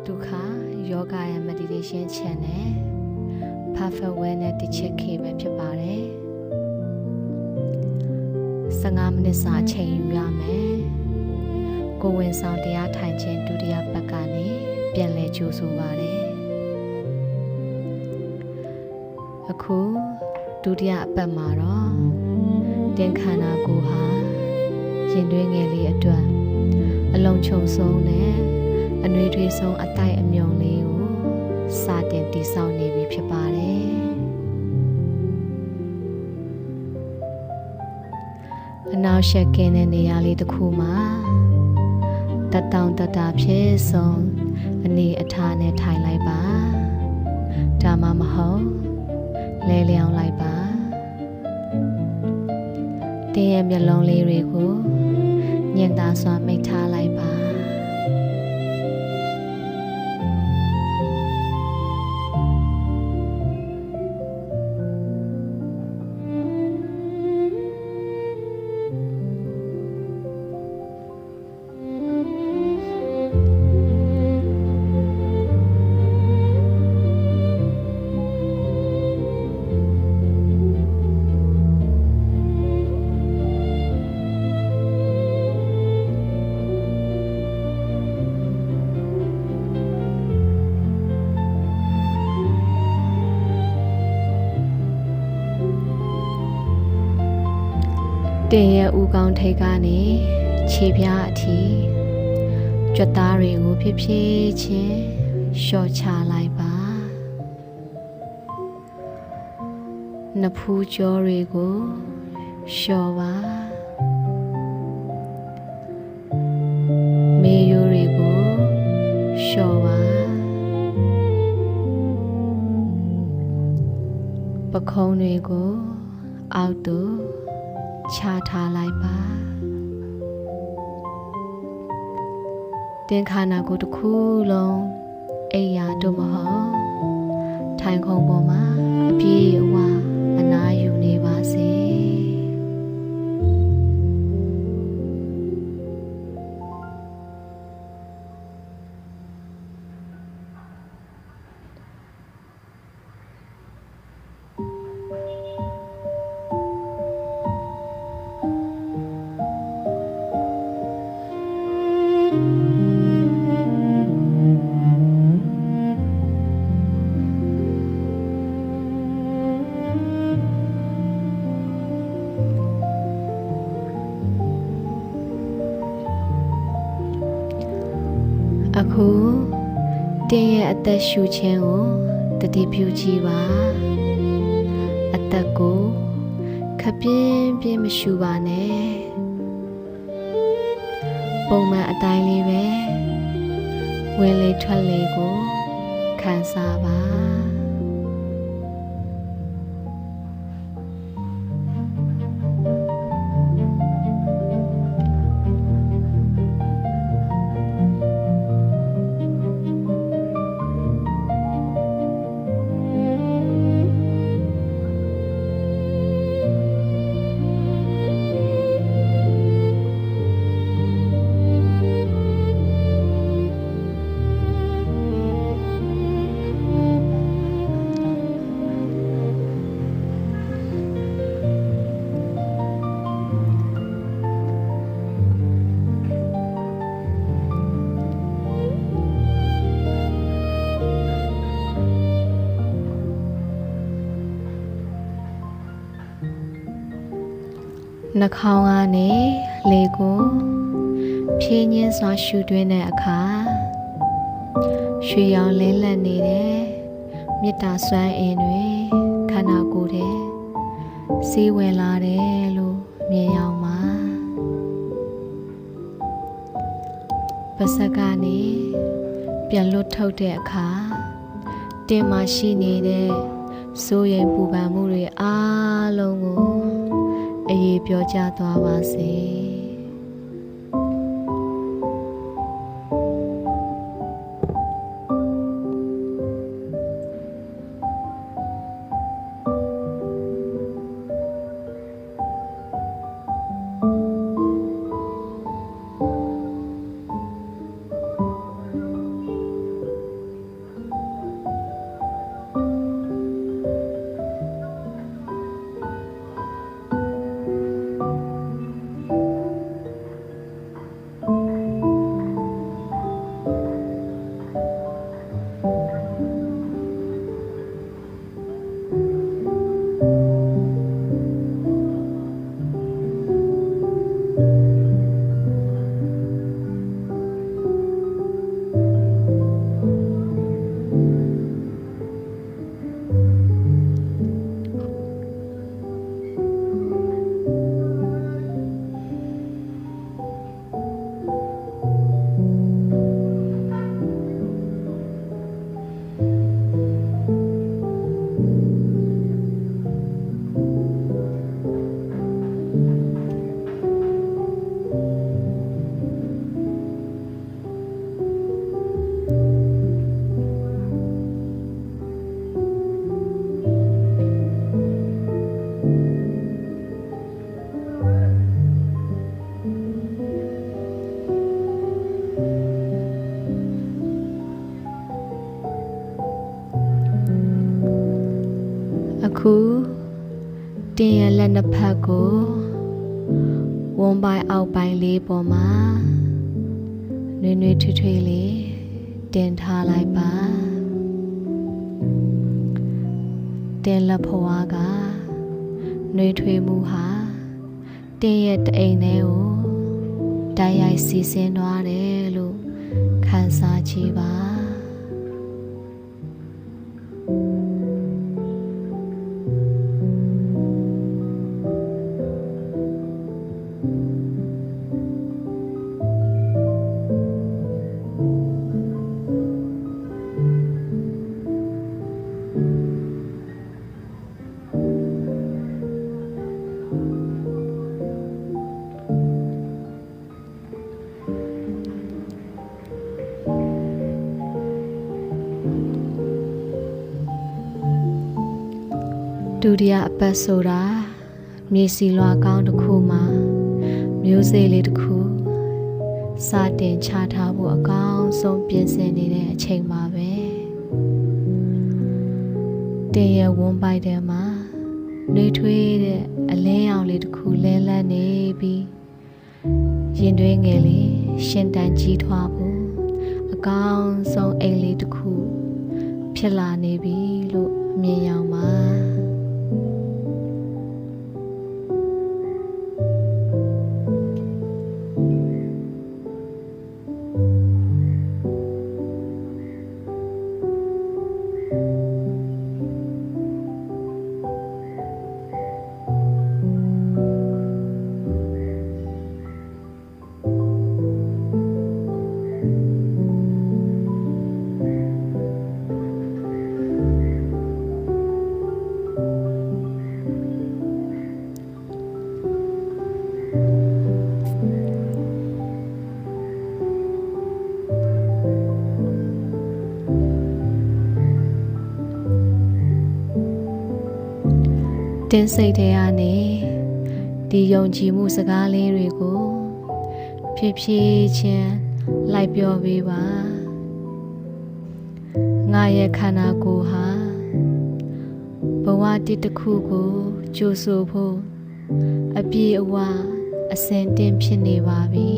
Dukkha Yoga and Meditation Channel Perfect Wellness တစ်ချက်ခေပဲဖြစ်ပါတယ်15မိနစ်စာအချိန်ယူရမယ်ကိုဝင်ဆောင်တရားထိုင်ခြင်းဒုတိယပတ်ကနေပြန်လည်ကြိုးဆိုပါတယ်အခုဒုတိယအပတ်မှာတော့တင်ခန္ဓာကိုယ်ဟာရင်သွေးငယ်လေးအတွက်အလုံးချုံဆုံးနဲ့အနှွေးထွေးဆုံးအတိုက်အမြုံလေးကိုစတင်တည်ဆောက်နေပြီဖြစ်ပါတယ်အနောက်ရှက်ကင်းတဲ့နေရာလေးတစ်ခုမှာတတောင်တတာဖြစ်ဆုံးအနေအထားနဲ့ထိုင်လိုက်ပါဒါမှမဟုတ်လဲလျောင်းလိုက်ပါတင်းရဲ့မျက်လုံးလေးတွေကိုညင်သာစွာမိတ်ထားလိုက်ပါတင်ရဲ့ဦးကောင်းထိတ်ကနေခြေပြားအထိကြွက်သားတွေကိုဖြည်းဖြည်းချင်းလျှော့ချလိုက်ပါနဖူးကြောတွေကိုလျှော့ပါမေးရိုးတွေကိုလျှော့ပါပခုံးတွေကိုအောက်သို့ချထားလိုက်ပါတင်ခန္ဓာကိုယ်တစ်ခုလုံးအိပ်ရာတို့မဟုတ်ထိုင်ခုံပေါ်မှာအပြည့်အဝအနားယူနေပါစေအခုတင်းရဲ့အသက်ရှူခြင်းကိုတတိပြုကြည့်ပါအသက်ကိုခပြင်းပြင်းမရှူပါနဲ့ပုံမှန်အတိုင်းလေးပဲဝင်လေထွက်လေကိုခံစားပါနှာခေါင်းကနေလေကိုဖြည်းညင်းစွာရှူသွင်းတဲ့အခါရွှေရောင်လင်းလက်နေတဲ့မေတ္တာစွမ်းအင်တွေခန္ဓာကိုယ်ထဲစီးဝင်လာတယ်လို့မြင်အောင်ပါပါးစပ်ကနေပြန်လွတ်ထုတ်တဲ့အခါတင်မှရှိနေတဲ့စိုးရိမ်ပူပန်မှုတွေအားလုံးကိုအေးပြောကြသွားပါစေ ခုတင်းရဲ့လက်နှစ်ဖက်ကိုဝန်းပိုင်းအောက်ပိုင်းလေးပေါ်မှာနွေ့နွေ့ထွေးထွေးလေးတင်ထားလိုက်ပါတင်လက်ဖွားကနှွေးထွေးမှုဟာတင်းရဲ့တအိမ်ထဲကိုတိုက်ရိုက်စီးဆင်းသွားတယ်လို့ခံစားကြည့်ပါဒုတိယအပတ်ဆိုတာမြေစီလွာကောင်းတစ်ခုမှာမျိုးစေ့လေးတစ်ခုစတင်ချထားဖို့အကောင်းဆုံးပြင်ဆင်နေတဲ့အချိန်မှာပဲတင်ရဲ့ဝန်းပိုက်ထဲမှာနှွေးထွေးတဲ့အလင်းရောင်လေးတစ်ခုလဲလန်းနေပြီးရင်တွင်းငယ်လေးရှင်တန်ကြီးထွားဖို့အကောင်းဆုံးအိမ်လေးတစ်ခုဖြစ်လာနေပြီလို့မြင်ရောက်ပါတင်းစိတ်ထဲကနေဒီယုံကြည်မှုစကားလေးတွေကိုဖြည်းဖြည်းချင်းလိုက်ပြောပေးပါငါရဲ့ခန္ဓာကိုယ်ဟာဘဝတစ်ခုကိုကြိုဆိုဖို့အပြည့်အဝအစဉ်တင်းဖြစ်နေပါပြီ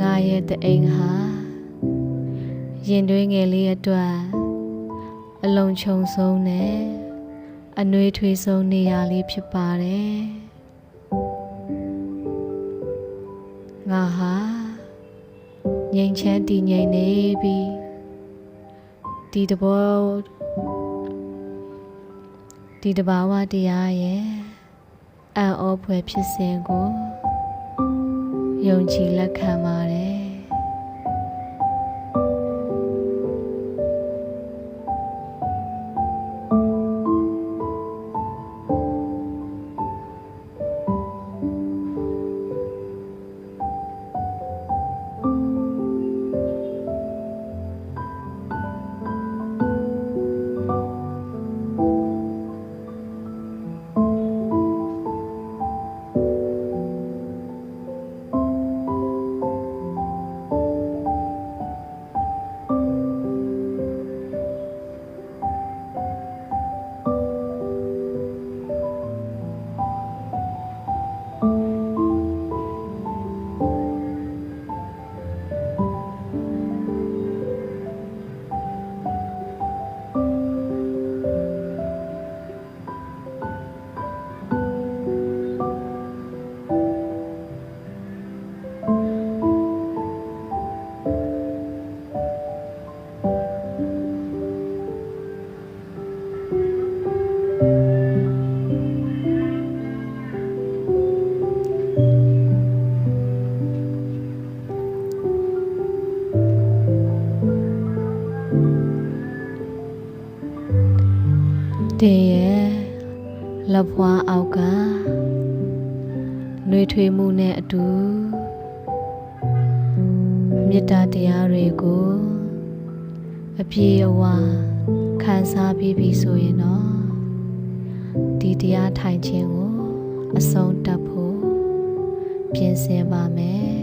ငါရဲ့တအိမ်ဟာရင်တွင်းငယ်လေးအတွက်အလုံးချုံဆုံးနဲ့အနှွေးထွေးဆုံးနေရာလေးဖြစ်ပါတယ်ငါဟာငြိမ်ချမ်းတည်ငြိမ်နေပြီးဒီတဘာဝတရားရဲ့အံ့ဩဖွယ်ဖြစ်စဉ်ကိုယုံကြည်လက်ခံပါတယ်တင်ရဲ့လက်ဖွားအောက်ကနှွေးထွေးမှုနဲ့အတူမေတ္တာတရားတွေကိုအပြည့်အဝခံစားပြီးပြီဆိုရင်တော့ဒီတရားထိုင်ခြင်းကိုအဆုံးသတ်ဖို့ပြင်ဆင်ပါမယ်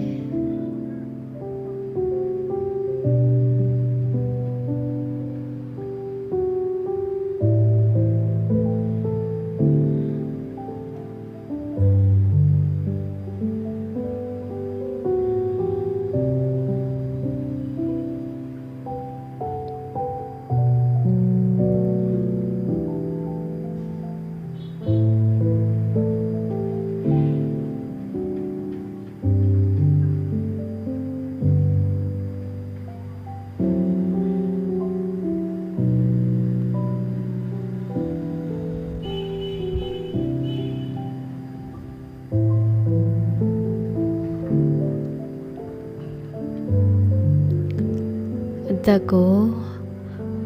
သက်ကို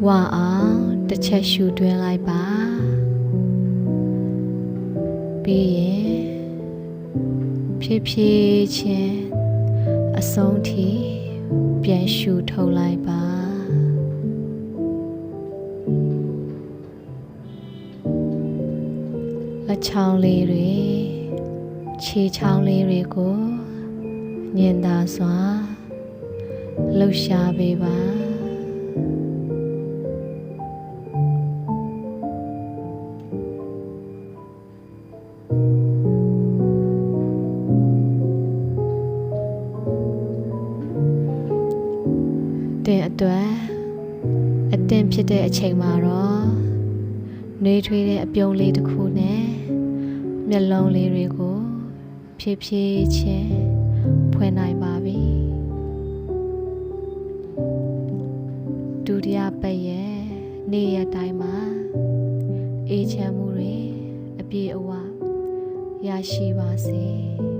ဝအောင်တစ်ချက်ရှူတွင်းလိုက်ပါပြီးရင်ဖြည်းဖြည်းချင်းအဆုံးထိပြန်ရှူထုတ်လိုက်ပါလက်ချောင်းလေးတွေခြေချောင်းလေးတွေကိုညင်သာစွာလှုပ်ရှားပေးပါတင်အတွက်အတင်ဖြစ်တဲ့အချိန်မှာတော့နှွေးထွေးတဲ့အပြုံးလေးတစ်ခုနဲ့မျက်လုံးလေးတွေကိုဖြည်းဖြည်းချင်းဖွင့်နိုင်ပါပြီဒုတိယပတ်ရဲ့နေ့ရက်တိုင်းမှာအေးချမ်းမှုတွေအပြည့်အဝရရှိပါစေ